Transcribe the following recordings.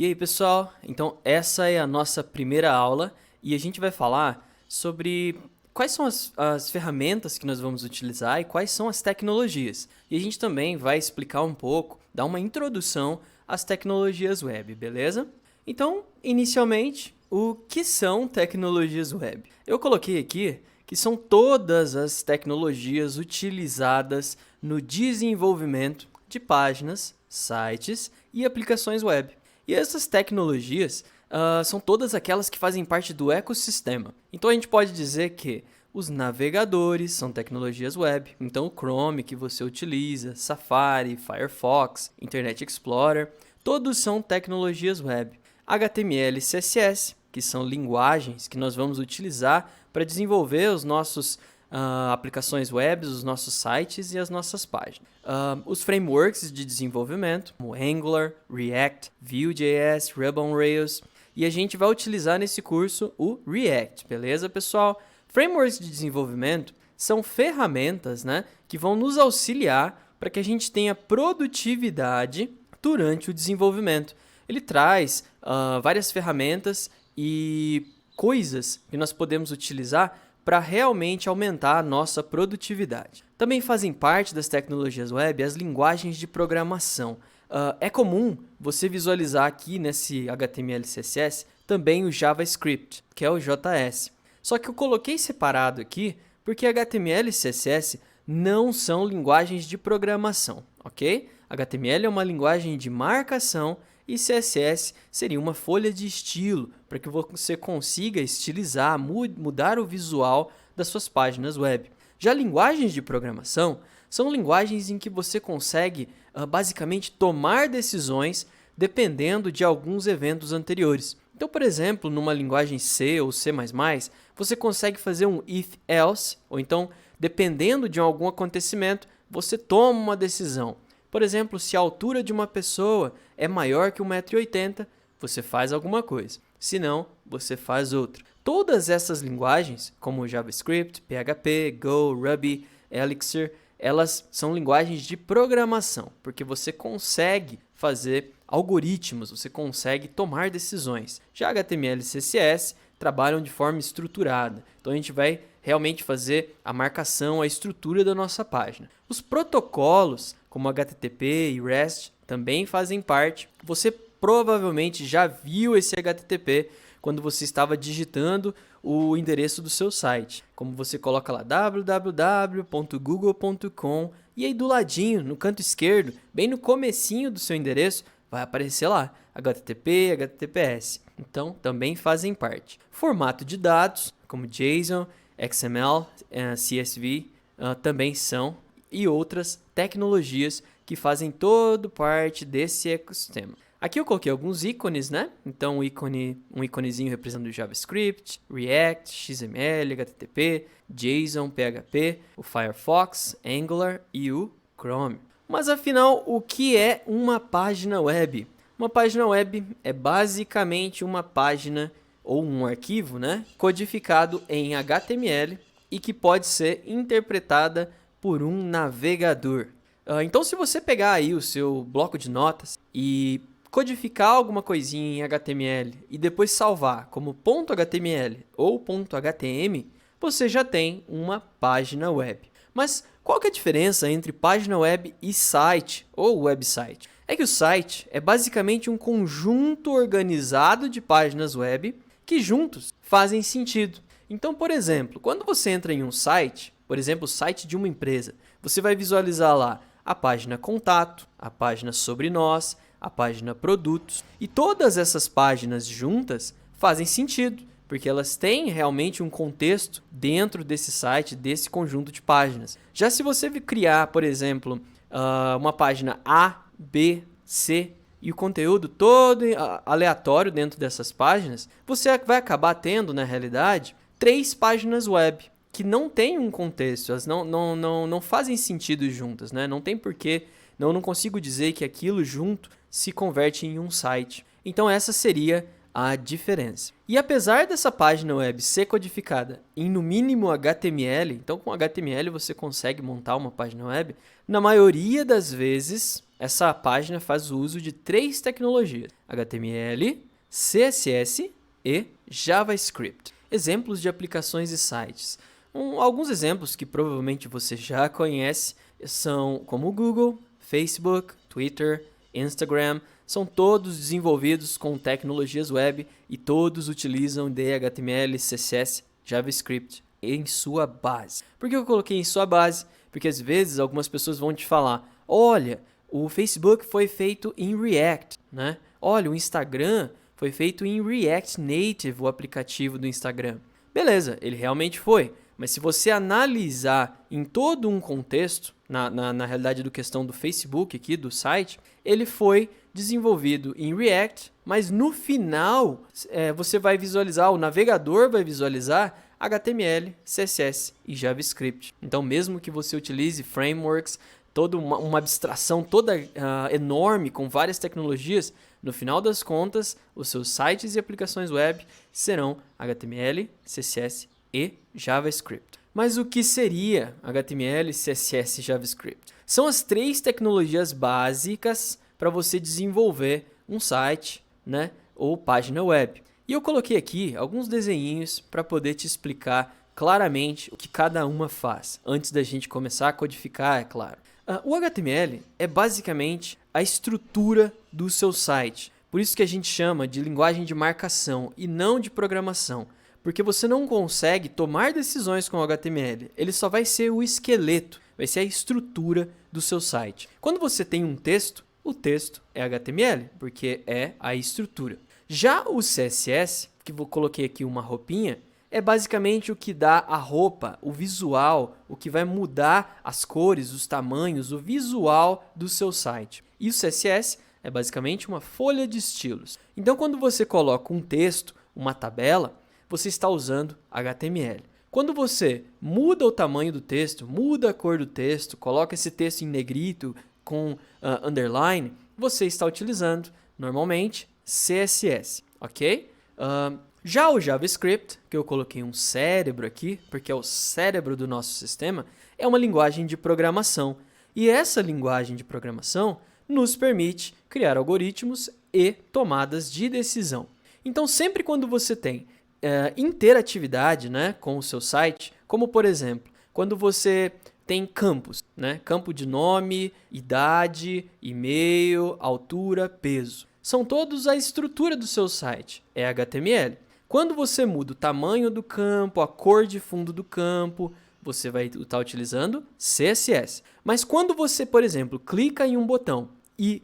E aí, pessoal? Então, essa é a nossa primeira aula e a gente vai falar sobre quais são as ferramentas que nós vamos utilizar e quais são as tecnologias. E a gente também vai explicar um pouco, dar uma introdução às tecnologias web, beleza? Então, inicialmente, o que são tecnologias web? Eu coloquei aqui que são todas as tecnologias utilizadas no desenvolvimento de páginas, sites e aplicações web. E essas tecnologias são todas aquelas que fazem parte do ecossistema. Então a gente pode dizer que os navegadores são tecnologias web. Então o Chrome que você utiliza, Safari, Firefox, Internet Explorer, todos são tecnologias web. HTML e CSS, que são linguagens que nós vamos utilizar para desenvolver os nossos aplicações web, os nossos sites e as nossas páginas. Os frameworks de desenvolvimento, como Angular, React, Vue.js, Ruby on Rails, e a gente vai utilizar nesse curso o React, beleza, pessoal? Frameworks de desenvolvimento são ferramentas, né, que vão nos auxiliar para que a gente tenha produtividade durante o desenvolvimento. Ele traz várias ferramentas e coisas que nós podemos utilizar para realmente aumentar a nossa produtividade. Também fazem parte das tecnologias web as linguagens de programação. É comum você visualizar aqui nesse HTML e CSS também o JavaScript, que é o JS. Só que eu coloquei separado aqui porque HTML e CSS não são linguagens de programação, ok? HTML é uma linguagem de marcação e CSS seria uma folha de estilo para que você consiga estilizar, mudar o visual das suas páginas web. Já linguagens de programação são linguagens em que você consegue basicamente tomar decisões dependendo de alguns eventos anteriores. Então, por exemplo, numa linguagem C ou C++, você consegue fazer um if-else, ou então, dependendo de algum acontecimento, você toma uma decisão. Por exemplo, se a altura de uma pessoa é maior que 1,80 m, você faz alguma coisa. Se não, você faz outra. Todas essas linguagens, como JavaScript, PHP, Go, Ruby, Elixir, elas são linguagens de programação, porque você consegue fazer algoritmos, você consegue tomar decisões. Já HTML e CSS trabalham de forma estruturada. Então a gente vai realmente fazer a marcação, a estrutura da nossa página. Os protocolos, como HTTP e REST, também fazem parte. Você provavelmente já viu esse HTTP quando você estava digitando o endereço do seu site. Como você coloca lá www.google.com e aí do ladinho, no canto esquerdo, bem no comecinho do seu endereço, vai aparecer lá HTTP, HTTPS. Então, também fazem parte. Formato de dados, como JSON, XML, CSV, também são, e outras tecnologias que fazem toda parte desse ecossistema. Aqui eu coloquei alguns ícones, né? Então, um íconezinho representando o JavaScript, React, XML, HTTP, JSON, PHP, o Firefox, Angular e o Chrome. Mas afinal, o que é uma página web? Uma página web é basicamente uma página ou um arquivo, né, codificado em HTML e que pode ser interpretada por um navegador. Então, se você pegar aí o seu bloco de notas e codificar alguma coisinha em HTML e depois salvar como .html ou .htm, você já tem uma página web. Mas qual que é a diferença entre página web e site ou website? É que o site é basicamente um conjunto organizado de páginas web que juntos fazem sentido. Então, por exemplo, quando você entra em um site, por exemplo, o site de uma empresa, você vai visualizar lá a página contato, a página sobre nós, a página produtos, e todas essas páginas juntas fazem sentido, porque elas têm realmente um contexto dentro desse site, desse conjunto de páginas. Já se você criar, por exemplo, uma página A, B, C e o conteúdo todo aleatório dentro dessas páginas, você vai acabar tendo, na realidade, 3 páginas web que não têm um contexto, elas não fazem sentido juntas, né? Não tem porquê, não consigo dizer que aquilo junto se converte em um site. Então essa seria a diferença. E apesar dessa página web ser codificada em no mínimo HTML, então com HTML você consegue montar uma página web, na maioria das vezes essa página faz uso de 3 tecnologias: HTML, CSS e JavaScript. Exemplos de aplicações e sites. Alguns exemplos que provavelmente você já conhece são como o Google, Facebook, Twitter, Instagram. São todos desenvolvidos com tecnologias web e todos utilizam de HTML, CSS, JavaScript em sua base. Por que eu coloquei em sua base? Porque às vezes algumas pessoas vão te falar: olha, o Facebook foi feito em React, né? Olha, o Instagram foi feito em React Native, o aplicativo do Instagram. Beleza, ele realmente foi. Mas se você analisar em todo um contexto, na realidade do questão do Facebook aqui, do site, ele foi desenvolvido em React, mas no final você vai visualizar, o navegador vai visualizar HTML, CSS e JavaScript. Então, mesmo que você utilize frameworks, toda uma abstração toda enorme com várias tecnologias, no final das contas, os seus sites e aplicações web serão HTML, CSS e JavaScript. Mas o que seria HTML, CSS e JavaScript? São as 3 tecnologias básicas para você desenvolver um site, né, ou página web. E eu coloquei aqui alguns desenhinhos para poder te explicar claramente o que cada uma faz, antes da gente começar a codificar, é claro. O HTML é basicamente a estrutura do seu site. Por isso que a gente chama de linguagem de marcação e não de programação. Porque você não consegue tomar decisões com o HTML. Ele só vai ser o esqueleto, vai ser a estrutura do seu site. Quando você tem um texto, o texto é HTML, porque é a estrutura. Já o CSS, que eu coloquei aqui uma roupinha, é basicamente o que dá a roupa, o visual, o que vai mudar as cores, os tamanhos, o visual do seu site. E o CSS é basicamente uma folha de estilos. Então, quando você coloca um texto, uma tabela, você está usando HTML. Quando você muda o tamanho do texto, muda a cor do texto, coloca esse texto em negrito com underline, você está utilizando, normalmente, CSS, ok? Já o JavaScript, que eu coloquei um cérebro aqui, porque é o cérebro do nosso sistema, é uma linguagem de programação. E essa linguagem de programação nos permite criar algoritmos e tomadas de decisão. Então, sempre quando você tem interatividade, né, com o seu site, como por exemplo, quando você tem campos, né, campo de nome, idade, e-mail, altura, peso. São todos a estrutura do seu site, é HTML. Quando você muda o tamanho do campo, a cor de fundo do campo, você vai estar utilizando CSS. Mas quando você, por exemplo, clica em um botão e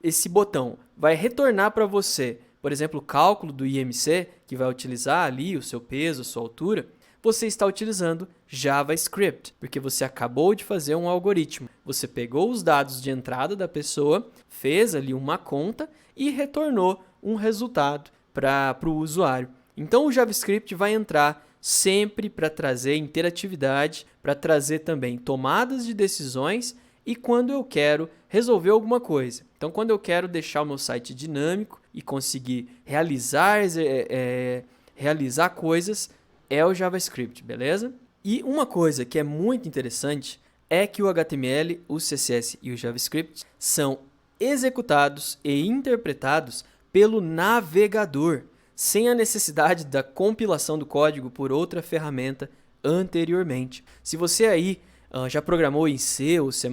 esse botão vai retornar para você, por exemplo, o cálculo do IMC, que vai utilizar ali o seu peso, a sua altura, você está utilizando JavaScript, porque você acabou de fazer um algoritmo. Você pegou os dados de entrada da pessoa, fez ali uma conta e retornou um resultado para o usuário. Então, o JavaScript vai entrar sempre para trazer interatividade, para trazer também tomadas de decisões e quando eu quero resolver alguma coisa. Então, quando eu quero deixar o meu site dinâmico e conseguir realizar coisas, é o JavaScript, beleza? E uma coisa que é muito interessante é que o HTML, o CSS e o JavaScript são executados e interpretados pelo navegador, sem a necessidade da compilação do código por outra ferramenta anteriormente. Se você aí já programou em C ou C++,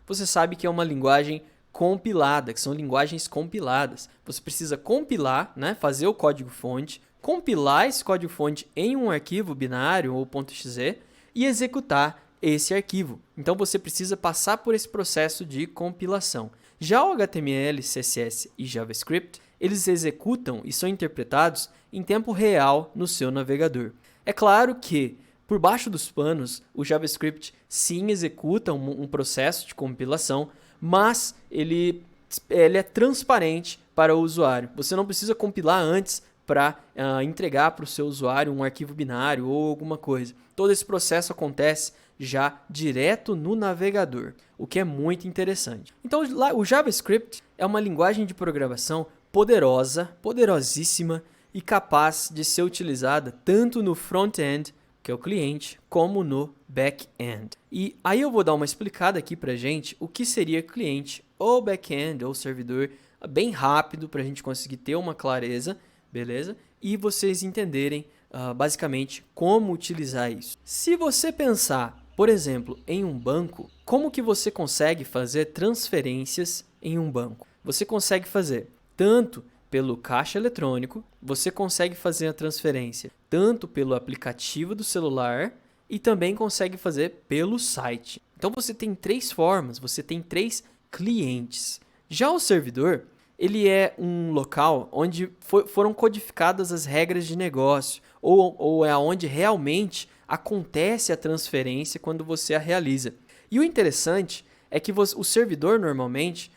você sabe que é uma linguagem compilada, que são linguagens compiladas. Você precisa compilar, né, fazer o código-fonte, compilar esse código-fonte em um arquivo binário ou .exe e executar esse arquivo. Então você precisa passar por esse processo de compilação. Já o HTML, CSS e JavaScript, eles executam e são interpretados em tempo real no seu navegador. É claro que, por baixo dos panos, o JavaScript sim executa um processo de compilação, mas ele é transparente para o usuário. Você não precisa compilar antes para entregar para o seu usuário um arquivo binário ou alguma coisa. Todo esse processo acontece já direto no navegador, o que é muito interessante. Então, o JavaScript é uma linguagem de programação poderosa, poderosíssima e capaz de ser utilizada tanto no front-end, que é o cliente, como no back-end. E aí eu vou dar uma explicada aqui pra gente o que seria cliente ou back-end ou servidor bem rápido para a gente conseguir ter uma clareza, beleza? E vocês entenderem basicamente como utilizar isso. Se você pensar, por exemplo, em um banco, como que você consegue fazer transferências em um banco? Você consegue fazer tanto pelo caixa eletrônico, você consegue fazer a transferência tanto pelo aplicativo do celular e também consegue fazer pelo site. Então você tem três formas, você tem três clientes. Já o servidor, ele é um local onde foram codificadas as regras de negócio, ou é onde realmente acontece a transferência quando você a realiza. E o interessante é que o servidor normalmente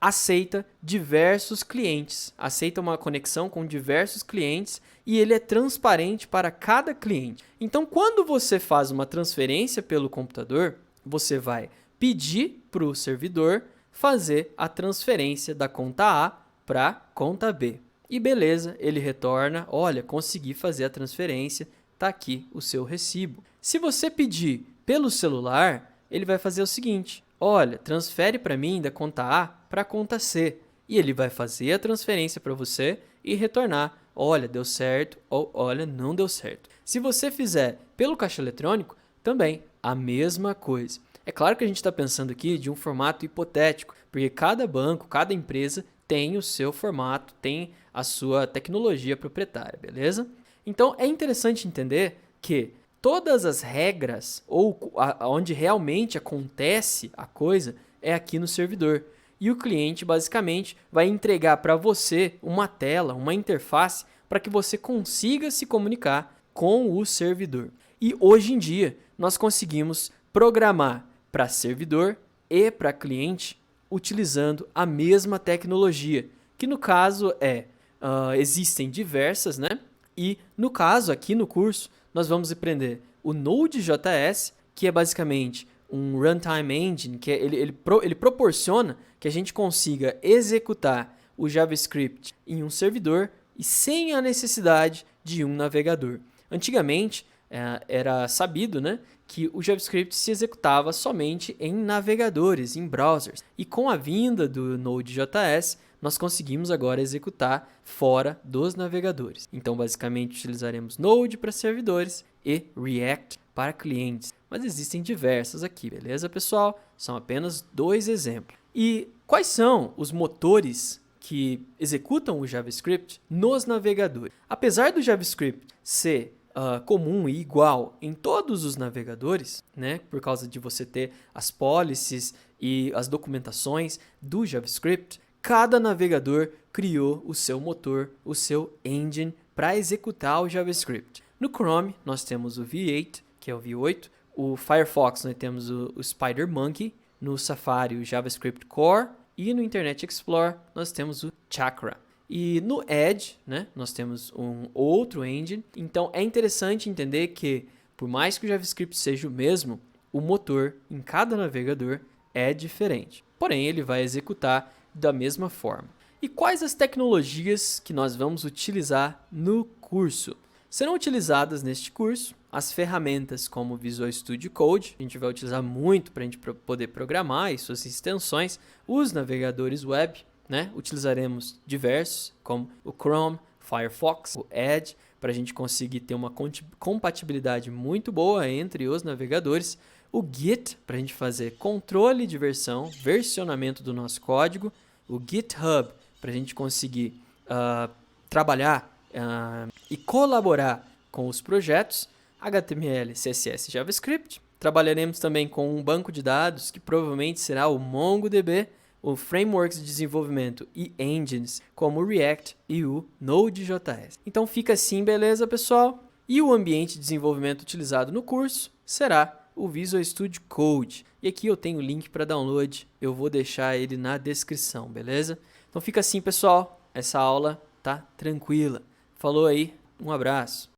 aceita diversos clientes, aceita uma conexão com diversos clientes e ele é transparente para cada cliente. Então, quando você faz uma transferência pelo computador, você vai pedir para o servidor fazer a transferência da conta A para a conta B. E beleza, ele retorna, olha, consegui fazer a transferência, está aqui o seu recibo. Se você pedir pelo celular, ele vai fazer o seguinte, olha, transfere para mim da conta A para a conta C. E ele vai fazer a transferência para você e retornar, olha, deu certo ou olha, não deu certo. Se você fizer pelo caixa eletrônico, também a mesma coisa. É claro que a gente está pensando aqui de um formato hipotético, porque cada banco, cada empresa tem o seu formato, tem a sua tecnologia proprietária, beleza? Então é interessante entender que todas as regras, ou onde realmente acontece a coisa, é aqui no servidor. E o cliente basicamente vai entregar para você uma tela, uma interface, para que você consiga se comunicar com o servidor. E hoje em dia nós conseguimos programar para servidor e para cliente utilizando a mesma tecnologia, que no caso existem diversas, né? E no caso aqui no curso nós vamos aprender o Node.js, que é basicamente um runtime engine, que ele proporciona que a gente consiga executar o JavaScript em um servidor e sem a necessidade de um navegador. Antigamente era sabido, né, que o JavaScript se executava somente em navegadores, em browsers. E com a vinda do Node.js, nós conseguimos agora executar fora dos navegadores. Então, basicamente, utilizaremos Node para servidores e React para clientes. Mas existem diversas aqui, beleza, pessoal? São apenas dois exemplos. E quais são os motores que executam o JavaScript nos navegadores? Apesar do JavaScript ser comum e igual em todos os navegadores, né, por causa de você ter as policies e as documentações do JavaScript, cada navegador criou o seu motor, o seu engine para executar o JavaScript. No Chrome, nós temos o V8, que é o V8. O Firefox, nós temos o SpiderMonkey. No Safari, o JavaScript Core. E no Internet Explorer, nós temos o Chakra. E no Edge, né, nós temos um outro engine. Então, é interessante entender que, por mais que o JavaScript seja o mesmo, o motor em cada navegador é diferente. Porém, ele vai executar da mesma forma. E quais as tecnologias que nós vamos utilizar no curso? Serão utilizadas neste curso as ferramentas como Visual Studio Code, a gente vai utilizar muito para a gente poder programar e suas extensões, os navegadores web, né? Utilizaremos diversos, como o Chrome, Firefox, o Edge, para a gente conseguir ter uma compatibilidade muito boa entre os navegadores, o Git, para a gente fazer controle de versão, versionamento do nosso código, o GitHub, para a gente conseguir trabalhar e colaborar com os projetos, HTML, CSS e JavaScript. Trabalharemos também com um banco de dados que provavelmente será o MongoDB, o frameworks de desenvolvimento e engines como o React e o Node.js. Então fica assim, beleza, pessoal? E o ambiente de desenvolvimento utilizado no curso será o Visual Studio Code. E aqui eu tenho o link para download, eu vou deixar ele na descrição, beleza? Então fica assim, pessoal, essa aula tá tranquila. Falou aí, um abraço.